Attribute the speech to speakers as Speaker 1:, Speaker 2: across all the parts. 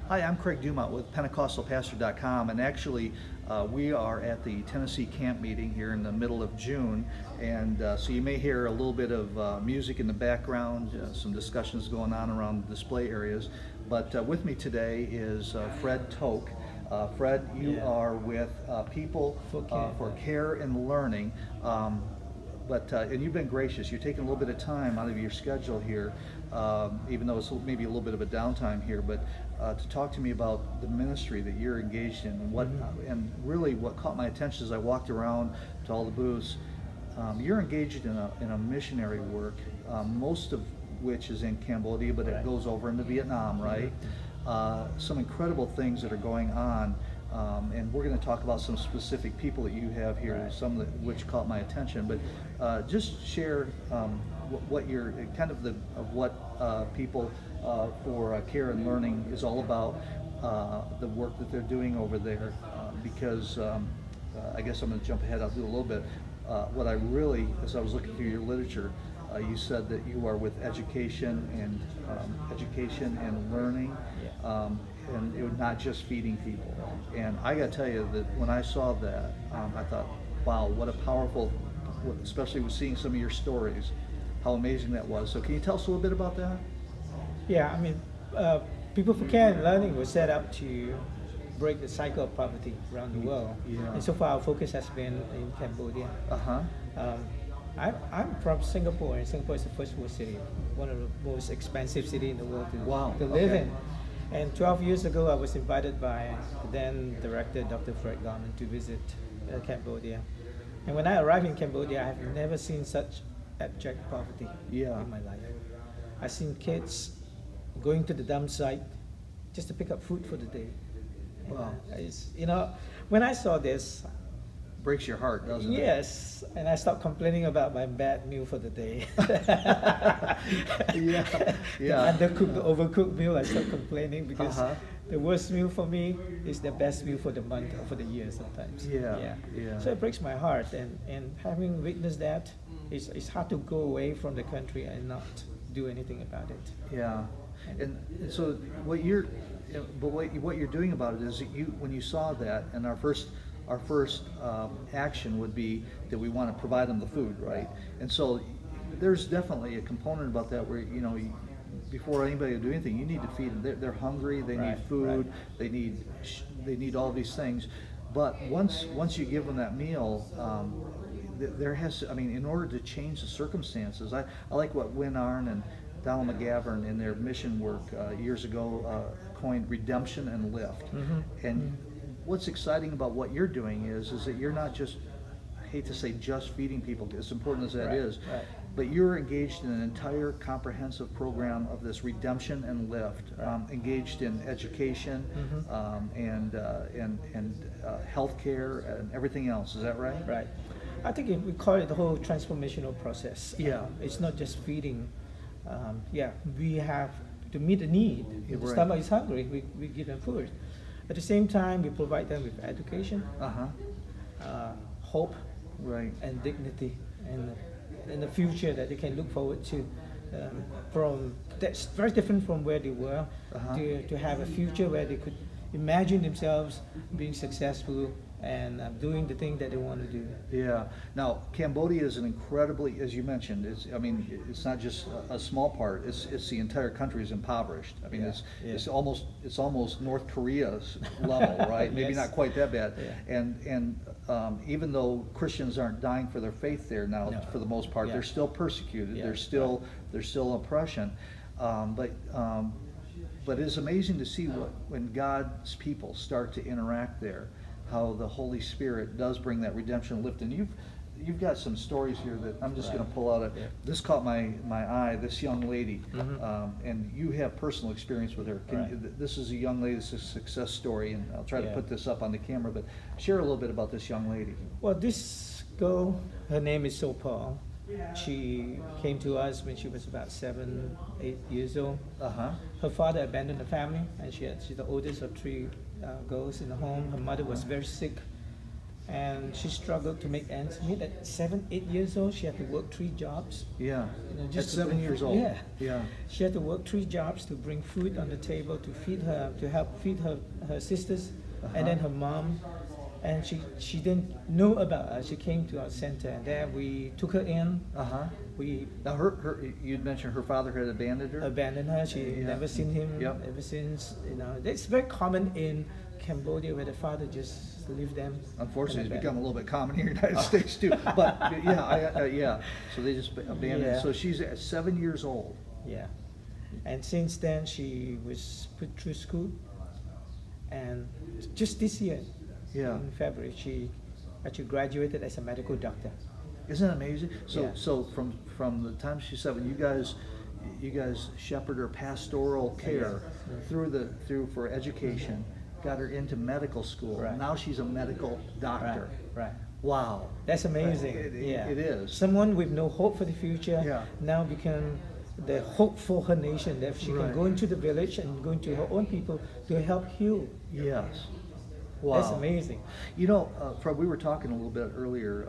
Speaker 1: Hi, I'm Craig Dumont with PentecostalPastor.com, and actually we are at the Tennessee camp meeting here in the middle of June, and so you may hear a little bit of music in the background, some discussions going on around the display areas, but with me today is Fred Toke. Fred, you are with People for Care and Learning, and you've been gracious. You're taking a little bit of time out of your schedule here, even though it's maybe a little bit of a downtime here, but to talk to me about the ministry that you're engaged in, and and really what caught my attention as I walked around to all the booths. You're engaged in a missionary work, most of which is in Cambodia, but it goes over into Vietnam, right? Some incredible things that are going on. And we're going to talk about some specific people that you have here, some that, which caught my attention. But just share what you're kind of what People for Care and Learning is all about, the work that they're doing over there. Because I guess I'm going to jump ahead. I'll do a little bit. What I really, as I was looking through your literature, you said that you are with education and learning. And it was not just feeding people. And I got to tell you that when I saw that, I thought, wow, what a powerful, especially with seeing some of your stories, how amazing that was. So can you tell us a little bit about that?
Speaker 2: Yeah, I mean, People for Care and Learning was set up to break the cycle of poverty around the world. Yeah. And so far our focus has been in Cambodia. I'm from Singapore, and Singapore is the first world city, one of the most expensive cities in the world to live in. And 12 years ago, I was invited by the then director, Dr. Fred Garman, to visit Cambodia. And when I arrived in Cambodia, I have never seen such abject poverty in my life. I've seen kids going to the dump site just to pick up food for the day. Wow. When I saw this,
Speaker 1: breaks your heart, doesn't it?
Speaker 2: Yes, and I stopped complaining about my bad meal for the day. The undercooked, the overcooked meal, I stopped complaining because the worst meal for me is the best meal for the month or for the year sometimes. So it breaks my heart, and having witnessed that, it's hard to go away from the country and not do anything about it.
Speaker 1: Yeah, and so what you're doing about it is that when you saw that, and our first action would be that we want to provide them the food, right? And so there's definitely a component about that where, before anybody will do anything, you need to feed them. They're hungry, they need food, they need all these things. But once you give them that meal, there has to, in order to change the circumstances, I like what Win Arn and Donald McGavern in their mission work years ago coined redemption and lift. What's exciting about what you're doing is that you're not just, I hate to say just feeding people, as important as that is, but you're engaged in an entire comprehensive program of this redemption and lift, engaged in education and healthcare and everything else. Is that right?
Speaker 2: Right. I think we call it the whole transformational process. It's not just feeding. We have to meet the need. If the stomach is hungry, we give them food. At the same time, we provide them with education, hope, and dignity, and the future that they can look forward to. That's very different from where they were, to have a future where they could imagine themselves being successful and doing the thing that they want to do.
Speaker 1: Yeah. Now, Cambodia is an incredibly, as you mentioned, it's not just a small part. It's the entire country is impoverished. It's almost North Korea's level, right? Maybe not quite that bad. And even though Christians aren't dying for their faith there now, for the most part, they're still persecuted. There's still oppression. But it's amazing to see when God's people start to interact there, how the Holy Spirit does bring that redemption lift. And you've got some stories here that I'm just going to pull out. This caught my eye, this young lady, and you have personal experience with her. This is a young lady, this is a success story, and I'll try to put this up on the camera, but share a little bit about this young lady.
Speaker 2: Well, this girl, her name is Paul. She came to us when she was about 7, 8 years old. Her father abandoned the family, and she's the oldest of 3 girls in the home. Her mother was very sick, and she struggled to make ends meet. At 7, 8 years old, she had to work 3 jobs.
Speaker 1: Yeah.
Speaker 2: Just
Speaker 1: At 7 years old.
Speaker 2: Yeah.
Speaker 1: Yeah.
Speaker 2: She had to work 3 jobs to bring food on the table to feed her, to help feed her sisters, and then her mom. And she didn't know about us. She came to our center, and there we took her in. We
Speaker 1: Now you'd mentioned her father had abandoned her.
Speaker 2: Abandoned her. She never seen him ever since. It's very common in Cambodia where the father just leave them.
Speaker 1: Unfortunately, it's become a little bit common here in the United States too. But yeah, so they just abandoned.
Speaker 2: Yeah.
Speaker 1: So she's at 7 years old.
Speaker 2: Yeah, and since then she was put through school, and just this year, in February, she actually graduated as a medical doctor.
Speaker 1: Isn't that amazing? So
Speaker 2: Yeah.
Speaker 1: so from the time she's 7, you guys shepherd her pastoral care through for education, got her into medical school.
Speaker 2: Right.
Speaker 1: Now she's a medical doctor.
Speaker 2: Right.
Speaker 1: Wow.
Speaker 2: That's amazing.
Speaker 1: It is.
Speaker 2: Someone with no hope for the future now become the hope for her nation, that she can go into the village and go into her own people to help heal.
Speaker 1: Yes. Wow.
Speaker 2: That's amazing.
Speaker 1: Fred, we were talking a little bit earlier.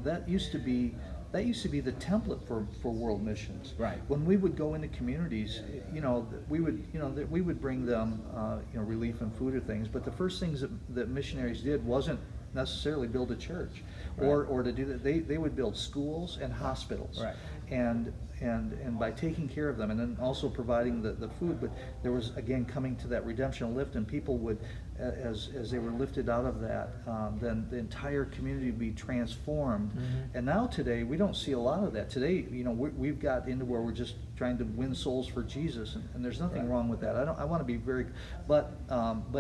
Speaker 1: That used to be the template for world missions.
Speaker 2: Right.
Speaker 1: When we would go into communities, we would bring them relief and food or things. But the first things that missionaries did wasn't necessarily build a church, or to do that. They would build schools and hospitals.
Speaker 2: Right.
Speaker 1: And by taking care of them, and then also providing the food, but there was again coming to that redemption lift, and people would, as they were lifted out of that, then the entire community would be transformed. And now today we don't see a lot of that. Today, we've got into where we're just trying to win souls for Jesus, and there's nothing wrong with that. I want to be very, but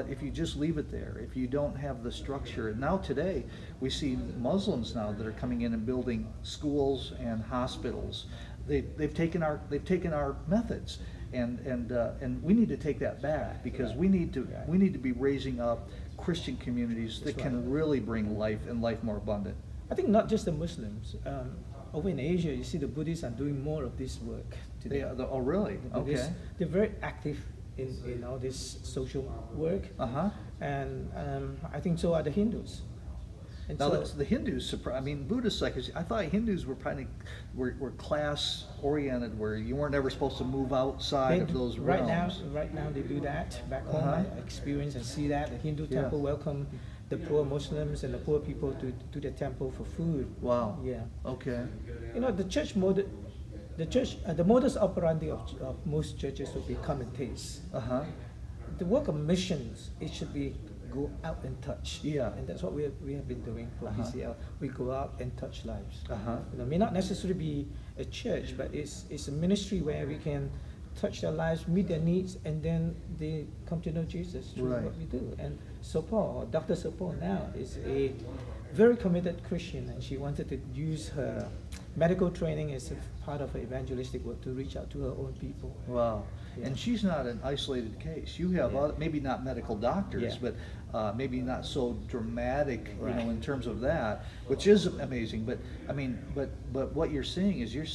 Speaker 1: if you just leave it there, if you don't have the structure, now today we see Muslims now that are coming in and building schools and hospitals. They've taken our methods, and we need to take that back, because we need to be raising up Christian communities that can really bring life and life more abundant.
Speaker 2: I think not just the Muslims. Over in Asia, you see the Buddhists are doing more of this work today.
Speaker 1: Oh, really? Okay.
Speaker 2: They're very active in all this social work. And I think so are the Hindus. And
Speaker 1: now
Speaker 2: so,
Speaker 1: the Hindus, Buddhists, I thought Hindus were were class oriented, where you weren't ever supposed to move outside of those realms.
Speaker 2: Right now they do that. Back home, I experience and see that the Hindu temple welcome the poor Muslims and the poor people to the temple for food.
Speaker 1: Wow.
Speaker 2: Yeah.
Speaker 1: Okay.
Speaker 2: The church the modus operandi of most churches would be come and taste. The work of missions, it should be go out and touch. Yeah. And that's what we have been doing for PCL. We go out and touch lives. It may not necessarily be a church, but it's a ministry where we can touch their lives, meet their needs, and then they come to know Jesus through what we do. And Sopo, Dr. Sopo now, is a very committed Christian, and she wanted to use her medical training as a part of her evangelistic work to reach out to her own people.
Speaker 1: Wow. Yeah. And she's not an isolated case. You have other, maybe not medical doctors, but maybe not so dramatic, in terms of that, which is amazing. But but what you're seeing is you're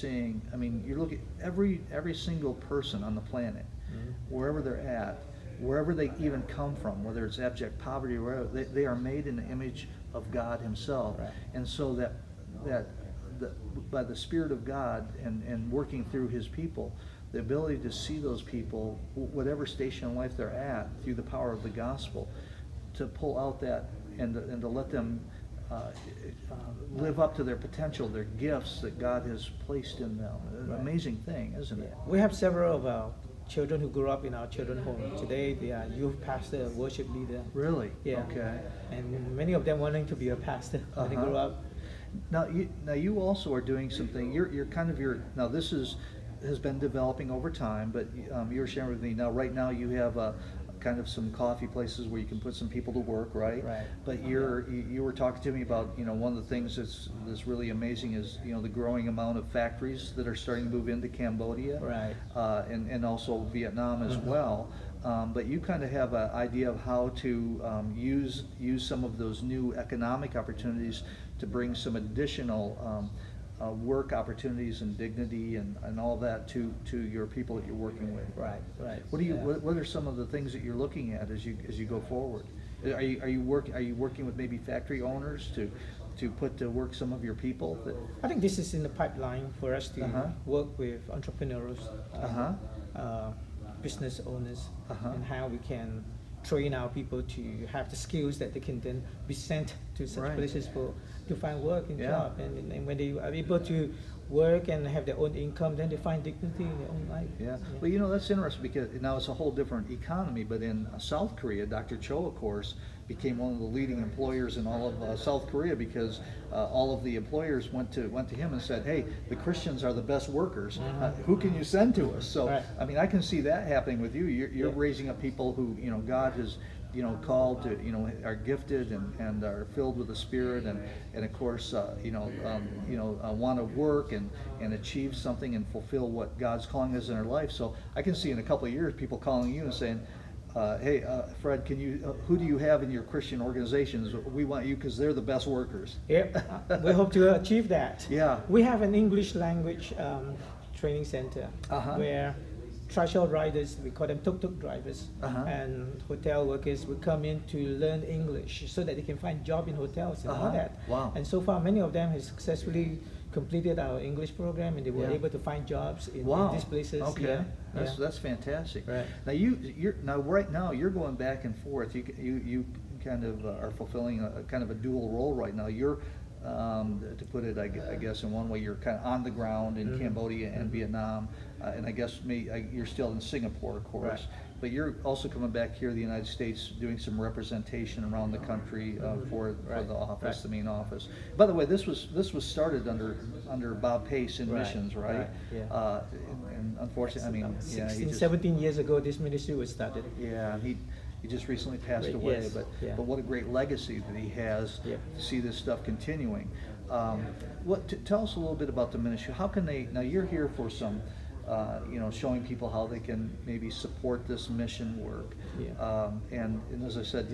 Speaker 1: looking at every single person on the planet, wherever they're at, wherever they even come from, whether it's abject poverty or wherever, they are made in the image of God Himself, and so that by the Spirit of God and working through His people, the ability to see those people, whatever station in life they're at, through the power of the gospel, to pull out that and to let them live up to their potential, their gifts that God has placed in them. An amazing thing, isn't it?
Speaker 2: We have several of our children who grew up in our children's home. Today they are youth pastor, worship leader.
Speaker 1: Really?
Speaker 2: Yeah.
Speaker 1: Okay.
Speaker 2: And many of them wanting to be a pastor when they grow up.
Speaker 1: Now you also are doing something. Now this has been developing over time, but you were sharing with me. Now right now you have kind of some coffee places where you can put some people to work, right? Right. But you were talking to me about one of the things that's really amazing is the growing amount of factories that are starting to move into Cambodia, right? And also Vietnam as well. But you kind of have an idea of how to use some of those new economic opportunities to bring some additional work opportunities and dignity and all that to your people that you're working with.
Speaker 2: Right, right.
Speaker 1: What do you what are some of the things that you're looking at as you go forward? Are you working with maybe factory owners to put to work some of your people?
Speaker 2: I think this is in the pipeline for us to work with entrepreneurs, business owners, and how we can train our people to have the skills that they can then be sent to such places to find work and job. And when they are able to work and have their own income, then they find dignity in their own life.
Speaker 1: Yeah. Well, you know, that's interesting because now it's a whole different economy, but in South Korea, Dr. Cho, of course, became one of the leading employers in all of South Korea because all of the employers went to him and said, hey, the Christians are the best workers. Who can you send to us? So, I mean, I can see that happening with you. You're raising up people who, you know, God has, you know, called to, you know, are gifted and are filled with the Spirit and of course, want to work and achieve something and fulfill what God's calling is in their life. So I can see in a couple of years people calling you and saying, hey, Fred, can you? Who do you have in your Christian organizations? We want you because they're the best workers.
Speaker 2: Yep, we hope to achieve that.
Speaker 1: Yeah.
Speaker 2: We have an English language training center where tricycle riders, we call them tuk-tuk drivers, and hotel workers will come in to learn English so that they can find job in hotels and all that.
Speaker 1: Wow.
Speaker 2: And so far, many of them have successfully completed our English program, and they were able to find jobs in these places.
Speaker 1: Okay, that's fantastic.
Speaker 2: Right.
Speaker 1: Now right now you're going back and forth. You kind of are fulfilling a kind of a dual role right now. You're to put it, I guess in one way, you're kind of on the ground in Cambodia and Vietnam, and I guess you're still in Singapore, of course. But you're also coming back here to the United States, doing some representation around the country for the office, the main office. By the way, this was started under Bob Pace in missions, right? And unfortunately, I mean,
Speaker 2: 17 years ago, this ministry was started.
Speaker 1: Yeah, he just recently passed away, but what a great legacy that he has to see this stuff continuing. Tell us a little bit about the ministry. How can they? Now you're here for some. Showing people how they can maybe support this mission work. And as I said,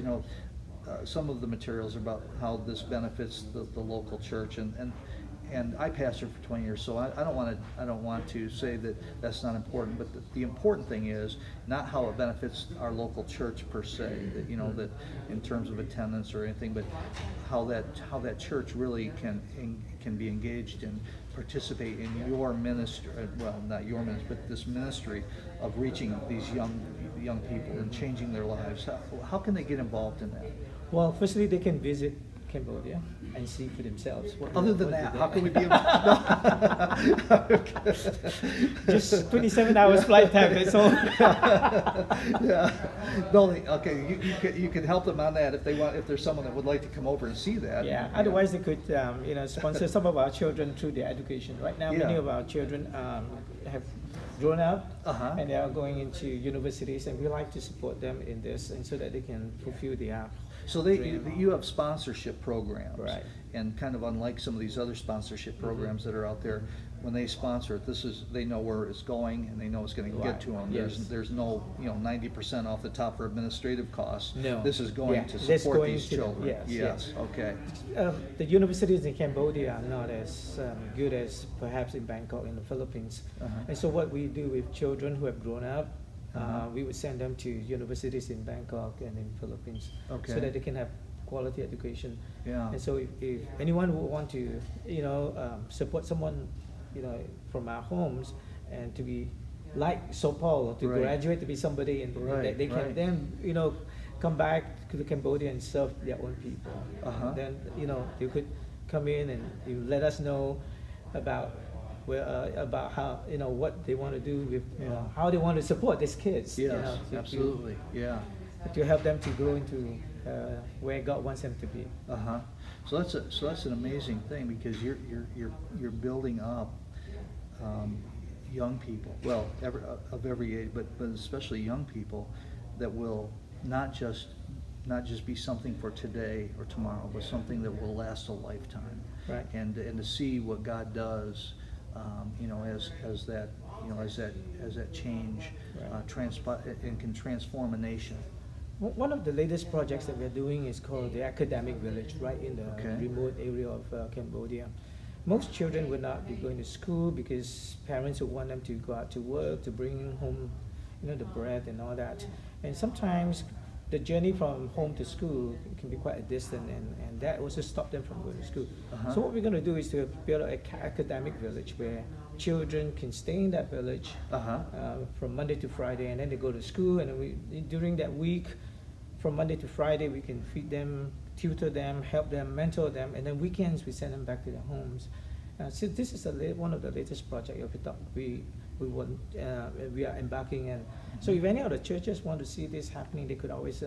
Speaker 1: some of the materials are about how this benefits the local church, and I pastored for 20 years, so I don't want to say that that's not important, but the important thing is not how it benefits our local church per se, that that in terms of attendance or anything, but how that church really can be engaged and participate in your ministry, well, not your ministry, but this ministry of reaching these young people and changing their lives. How can they get involved in that?
Speaker 2: Well, firstly, they can visit Cambodia and see for themselves.
Speaker 1: Other than that, how can we be
Speaker 2: just 27 hours flight time, that's all.
Speaker 1: Yeah. No, okay, you can help them on that if there's someone that would like to come over and see that.
Speaker 2: Yeah, otherwise they could sponsor some of our children through their education. Right now, many of our children have grown up and they are going into universities, and we like to support them in this, and so that they can fulfill their
Speaker 1: So you have sponsorship programs,
Speaker 2: right?
Speaker 1: And kind of unlike some of these other sponsorship programs that are out there, when they sponsor it, they know where it's going and they know it's going to get to them. There's no 90% off the top for administrative costs.
Speaker 2: No,
Speaker 1: this is going to support these children. Yes. Okay.
Speaker 2: The universities in Cambodia are not as good as perhaps in Bangkok in the Philippines, and so what we do with children who have grown up. We would send them to universities in Bangkok and in Philippines, so that they can have quality education. Yeah. And so if anyone would want to, support someone, from our homes and to be like So Paul, to graduate to be somebody, and that they can then, come back to the Cambodia and serve their own people. Then, you could come in and you let us know about how what they want to do with how they want to support these kids.
Speaker 1: Yes, absolutely.
Speaker 2: To help them to grow into where God wants them to be.
Speaker 1: So that's an amazing thing, because you're building up young people, well, of every age, but especially young people that will not just be something for today or tomorrow, but something that will last a lifetime.
Speaker 2: Right.
Speaker 1: And to see what God does. As that change and can transform a nation.
Speaker 2: One of the latest projects that we're doing is called the Academic Village, right in the remote area of Cambodia. most children would not be going to school because parents would want them to go out to work to bring home, the bread and all that. And sometimes the journey from home to school can be quite a distance, and that also stops them from going to school. So what we're going to do is to build an academic village where children can stay in that village from Monday to Friday, and then they go to school, and during that week, from Monday to Friday, we can feed them, tutor them, help them, mentor them, and then weekends we send them back to their homes. So this is one of the latest projects we are embarking in. So if any other churches want to see this happening, they could always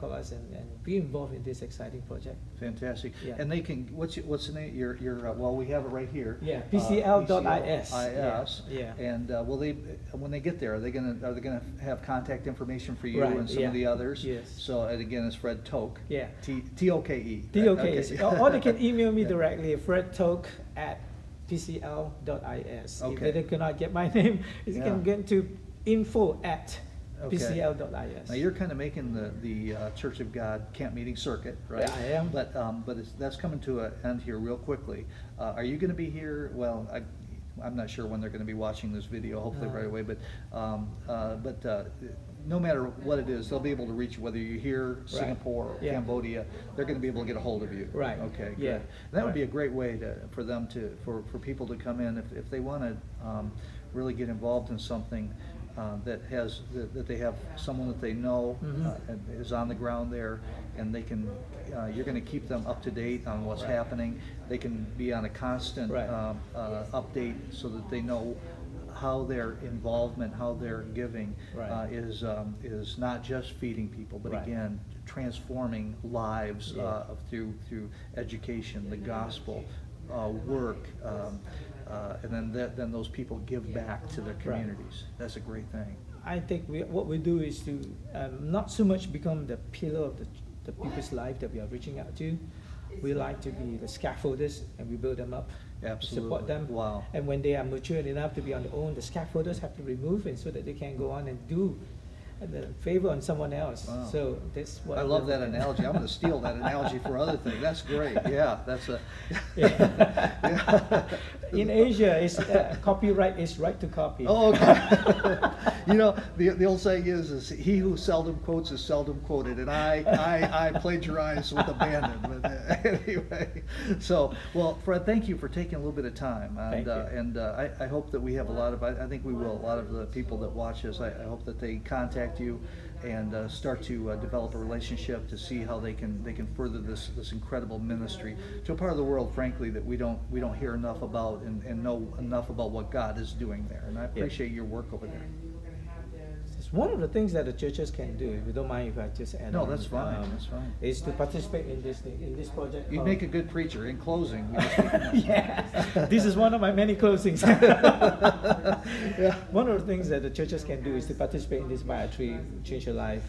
Speaker 2: call us and be involved in this exciting project.
Speaker 1: Fantastic.
Speaker 2: Yeah.
Speaker 1: And they can, what's the name? Your well, we have it right here.
Speaker 2: Yeah, PCL.is.
Speaker 1: Yeah. And will they, when they get there, are they gonna have contact information for you and some of the others?
Speaker 2: Yes.
Speaker 1: So and again, it's Fred Toke.
Speaker 2: Yeah.
Speaker 1: Toke.
Speaker 2: Toke. Or they can email me directly, fredtoke@pcl.is.
Speaker 1: Okay.
Speaker 2: If they cannot get my name, you can get to info@pcl.is.
Speaker 1: Now you're kind of making the Church of God camp meeting circuit, right?
Speaker 2: Yeah, I am.
Speaker 1: But that's coming to an end here real quickly. Are you going to be here? Well, I'm not sure when they're going to be watching this video. Hopefully right away. But no matter what it is, they'll be able to reach you, whether you're here, Singapore, or Cambodia. They're going to be able to get a hold of you.
Speaker 2: Right.
Speaker 1: Okay. Good.
Speaker 2: Yeah.
Speaker 1: And that would be a great way for people to come in if they want to really get involved in something that they have someone that they know and is on the ground there, and they can. You're going to keep them up to date on what's happening. They can be on a constant update so that they know how their involvement, how their giving is not just feeding people, but again transforming lives through education, the gospel, work, and then those people give back to their communities. That's a great thing.
Speaker 2: I think what we do is to not so much become the pillar of the people's life that we are reaching out to. We like to be the scaffolders, and we build them up.
Speaker 1: Absolutely.
Speaker 2: Support them.
Speaker 1: Wow.
Speaker 2: And when they are mature enough to be on their own, the scaffolders have to remove it so that they can go on and do the favor on someone else.
Speaker 1: Wow.
Speaker 2: So that's what
Speaker 1: I love that analogy. I'm going to steal that analogy for other things. That's great. Yeah, that's a.
Speaker 2: In Asia, it's copyright is right to copy.
Speaker 1: Oh, okay. The old saying is he who seldom quotes is seldom quoted, and I plagiarize with abandon. But anyway, so Fred, thank you for taking a little bit of time, and I hope that we have a lot of. I think we will. A lot of the people that watch us, I hope that they contact you and start to develop a relationship to see how they can further this incredible ministry to a part of the world, frankly, that we don't hear enough about and know enough about what God is doing there. And I appreciate your work over there.
Speaker 2: It's one of the things that the churches can do. If you don't mind if I just add on.
Speaker 1: That's fine. That's fine.
Speaker 2: Is to participate in this project.
Speaker 1: You make a good preacher. In closing,
Speaker 2: this is one of my many closings. One of the things that the churches can do is to participate in this Buy a Tree, Change Your Life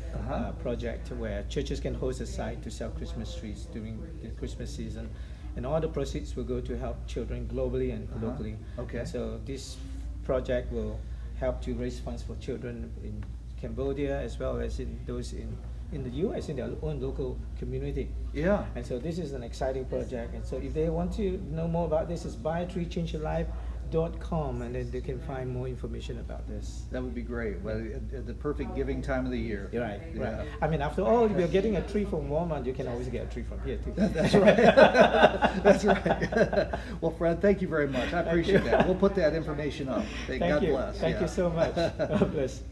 Speaker 2: project, where churches can host a site to sell Christmas trees during the Christmas season, and all the proceeds will go to help children globally and locally.
Speaker 1: Okay.
Speaker 2: And so this project will help to raise funds for children in Cambodia as well as in those in the U.S. in their own local community. Yeah. And so this is an exciting project. And so if they want to know more about this, it's buyatreechangeyourlife.com, and then they can find more information about this.
Speaker 1: That would be great. Well, at the perfect giving time of the year.
Speaker 2: Right. I mean, after all, if you're getting a tree from Walmart, you can always get a tree from here too.
Speaker 1: That's right. That's right. Well, Fred, thank you very much. I appreciate that. We'll put that information up. God bless.
Speaker 2: Thank you so much. God bless.